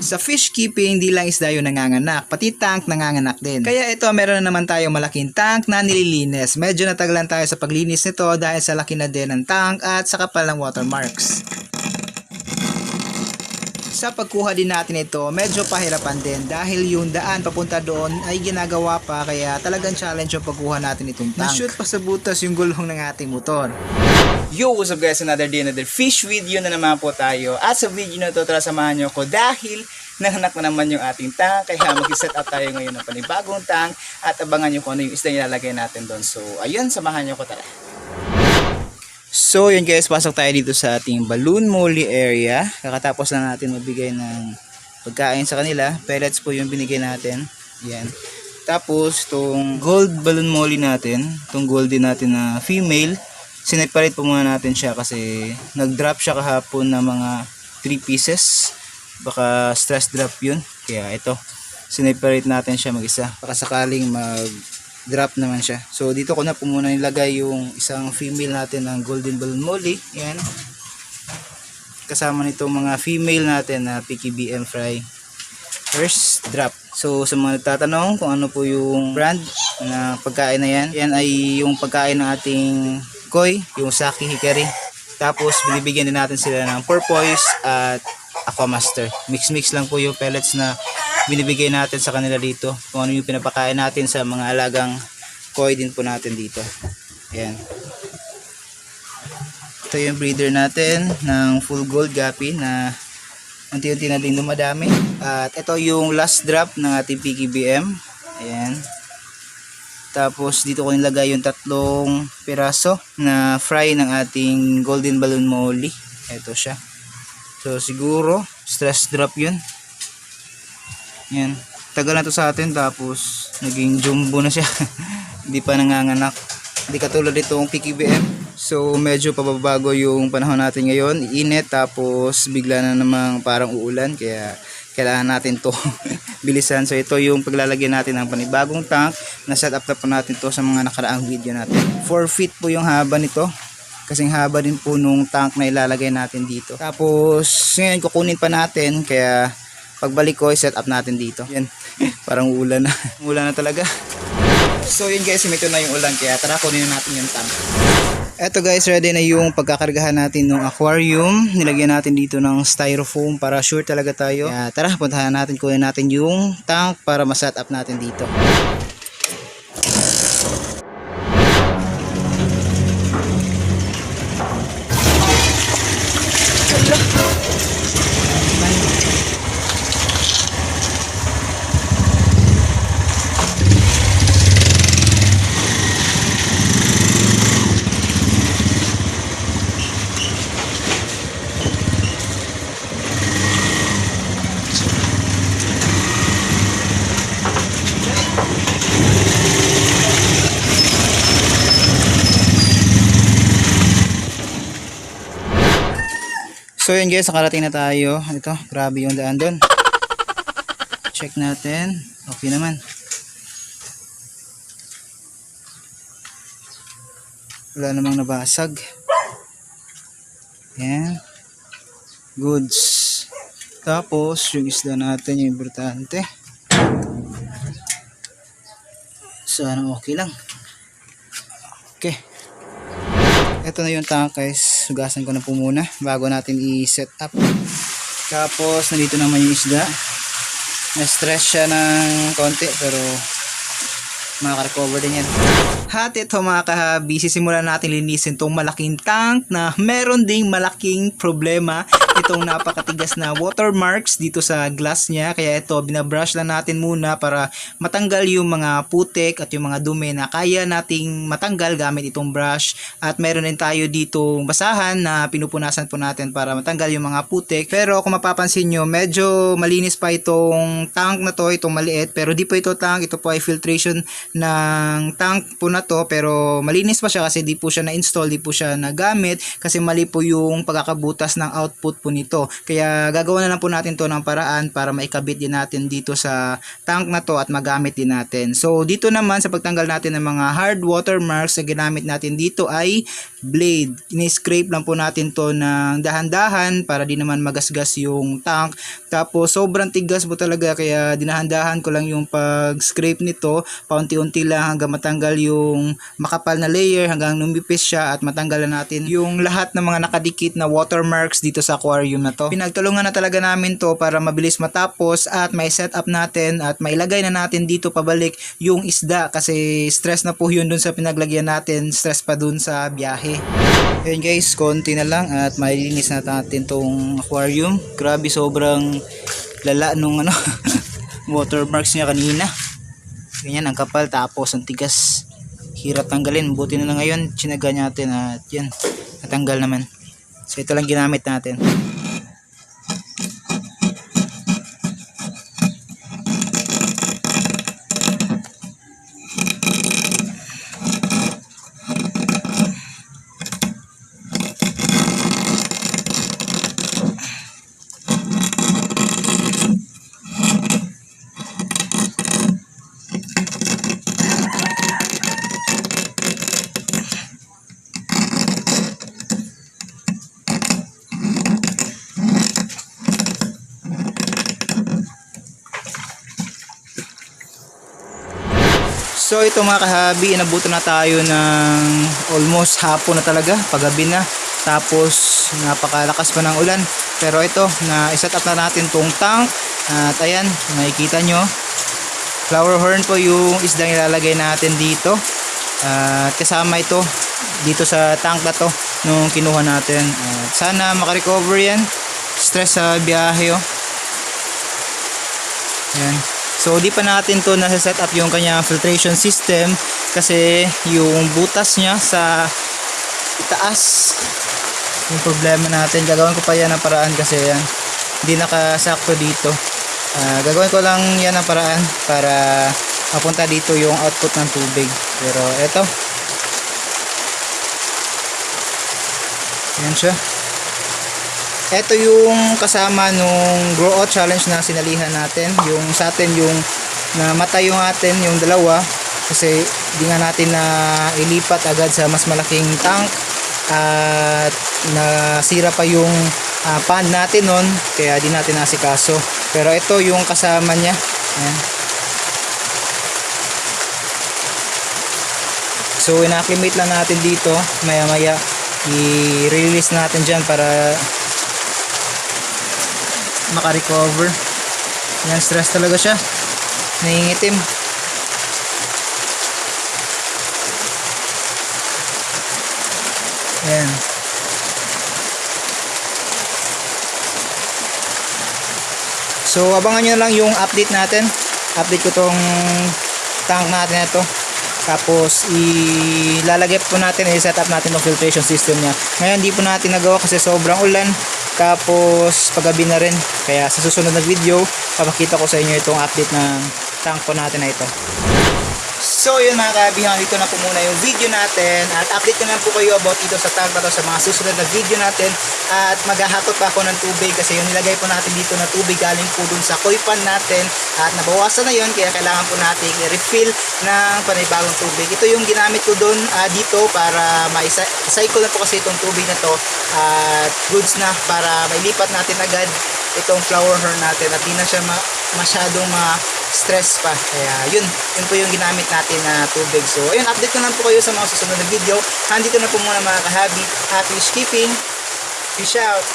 Sa fish keeping, di lang isda yung nanganganak, pati tank nanganganak din. Kaya ito, meron na naman tayong malaking tank na nililinis. Medyo natagalan tayo sa paglinis nito dahil sa laki na din ng tank at sa kapal ng watermarks. Sa pagkuha din natin ito, medyo pahirapan din dahil yung daan papunta doon ay ginagawa pa, kaya talagang challenge yung pagkuha natin itong tank. Na-shoot pa sa butas yung gulong ng ating motor. Yo, what's up guys? Another day, another fish video na naman po tayo. At sa video na ito, tara samahan nyo ko dahil nahanak na naman yung ating tank. Kaya mag-set up tayo ngayon ng panibagong tank at abangan nyo kung ano yung isda yung ilalagay natin doon. So ayun, samahan nyo ko, tara. So yun guys, pasok tayo dito sa ating balloon molly area. Kakatapos na natin magbigay ng pagkain sa kanila. Pellets po yung binigay natin. Yan. Tapos itong gold balloon molly natin, itong golden natin na female, sineparate po muna natin siya kasi nag-drop siya kahapon na mga 3 pieces. Baka stress drop yun. Kaya ito, sineparate natin siya mag-isa. Baka sakaling mag-drop naman siya. So dito ko na po muna nilagay yung isang female natin ng golden balloon molly. Yan. Kasama nito mga female natin na PKBM fry. First drop. So sa mga nagtatanong kung ano po yung brand na pagkain na yan, yan ay yung pagkain ng ating koi, yung Saki Hikari. Tapos binibigyan din natin sila ng porpoise at aquamaster. Mix lang po yung pellets na binibigay natin sa kanila dito. Kung ano yung pinapakain natin sa mga alagang koi din po natin dito. Ayan. Ito yung breeder natin ng full gold guppy na unti-unti na din dumadami. At ito yung last drop ng ating PKBM. Ayan. Tapos dito ko nilagay yung 3 piraso na fry ng ating golden balloon molly. Ito siya. So siguro stress drop yun. Yan. Tagal na to sa atin tapos naging jumbo na siya. Hindi pa nanganganak. Hindi katulad itong PKBM. So medyo pababago yung panahon natin ngayon. Init tapos bigla na namang parang uulan. Kaya kailangan natin to bilisan. So ito yung paglalagyan natin ng panibagong tank. Na-set up na po natin to sa mga nakaraang video natin. 4 feet po yung haba nito. Kasing haba din po nung tank na ilalagay natin dito. Tapos ngayon kukunin pa natin. Kaya pagbalik ko i-set up natin dito. Yan. Parang ulan na. Ulan na talaga. So yun guys, ito na yung ulan. Kaya tara kunin natin yung tank. Eto guys, ready na yung pagkakargahan natin ng aquarium. Nilagyan natin dito ng styrofoam para sure talaga tayo. Kaya tara, puntahan natin, kunin natin yung tank para ma-set up natin dito. So yun guys, nakarating na tayo. Ito, grabe yung daan doon. Check natin. Okay naman. Wala namang nabasag. Yan. Goods. Tapos, yung isda natin yung importante. Sana okay lang. Okay. Ito na yung tank guys. Sugasan ko na po muna bago natin i-set up. Tapos nandito naman yung isda. Na-stress siya ng konti pero makaka-recover din yan. At ito mga kahabi, sisimulan natin linisin itong malaking tank na meron ding malaking problema. Itong napakatigas na watermarks dito sa glass niya. Kaya ito, binabrush lang natin muna para matanggal yung mga putik at yung mga dumi na kaya nating matanggal gamit itong brush. At meron din tayo ditong basahan na pinupunasan po natin para matanggal yung mga putik. Pero kung mapapansin nyo, medyo malinis pa itong tank na to, itong maliit. Pero di po ito tank, ito po ay filtration ng tank po na to. Pero malinis pa siya kasi di po siya na-install, di po siya nagamit kasi mali po yung pagkakabutas ng output po nito. Kaya gagawa na lang po natin to ng paraan para maikabit din natin dito sa tank na to at magamit din natin. So dito naman sa pagtanggal natin ng mga hard watermarks na ginamit natin dito ay blade. Ini-scrape lang po natin to ng dahan-dahan para di naman magasgas yung tank. Tapos sobrang tigas po talaga kaya dinahan-dahan ko lang yung pag-scrape nito, paunti-unti lang hanggang matanggal yung makapal na layer, hanggang lumipis siya at matanggal na natin yung lahat ng mga nakadikit na watermarks dito sa aquarium na to. Pinagtulungan na talaga namin to para mabilis matapos at may set up natin at mailagay na natin dito pabalik yung isda kasi stress na po yun dun sa pinaglagyan natin, stress pa dun sa biyahe. Ayun guys, konti na lang at mailinis na natin tong aquarium. Grabe, sobrang lala nung watermarks niya kanina. Ganyan ang kapal tapos ang tigas. Hirap tanggalin. Buti na lang ngayon, tsinaga natin at yan, natanggal naman. So ito lang ginamit natin. So ito mga kahabi, inabutan na tayo ng almost hapon na talaga, paggabi na. Tapos napakalakas pa ng ulan. Pero ito, na-set up na natin tong tank. At ayan, nakikita nyo, flower horn po yung isdang ilalagay natin dito. At kasama ito dito sa tank na to nung kinuha natin. At sana makarecover yan. Stress sa biyahe oh. Ayan. So di pa natin to nasa-set up yung kanyang filtration system kasi yung butas niya sa itaas yung problema natin. Gagawin ko pa yan ng paraan kasi yan hindi nakasakto dito. Gagawin ko lang yan ng paraan para mapunta dito yung output ng tubig. Pero eto, yan siya. Ito yung kasama nung grow out challenge na sinalihan natin. Yung sa atin yung namatay yung atin, yung dalawa. Kasi di nga natin na ilipat agad sa mas malaking tank. At nasira pa yung pan natin nun. Kaya di natin nasikaso. Pero ito yung kasama niya. Ayan. So ina-acclimate lang natin dito. Maya maya i-release natin dyan para makarecover. Yan, stress talaga siya, nangingitim. Yan. So abangan nyo lang yung update natin. Update ko tong tank natin na ito. Tapos ilalagay po natin, i-set up natin yung filtration system niya. Ngayon di po natin nagawa kasi sobrang ulan. Tapos paggabi na rin. Kaya sa susunod na video, papakita ko sa inyo itong update ng tank po natin na ito. So yun mga kabihan, dito na po muna yung video natin. At update ko na po kayo about dito sa tank na to sa mga susunod na video natin. At maghahakot pa ako ng tubig kasi yung nilagay po natin dito na tubig galing po dun sa koi pan natin. At nabawasan na yun kaya kailangan po natin i-refill ng panibagong tubig. Ito yung ginamit ko dun dito para ma-cycle na po kasi itong tubig na to. At goods na para mailipat natin agad itong flower horn natin at di na siya masyadong ma-stress pa. Kaya yun po yung ginamit natin na tubig. So ayun, update ko lang po kayo sa mga susunod na video. Handito na po muna mga kahabi. Happy fish keeping. Peace out.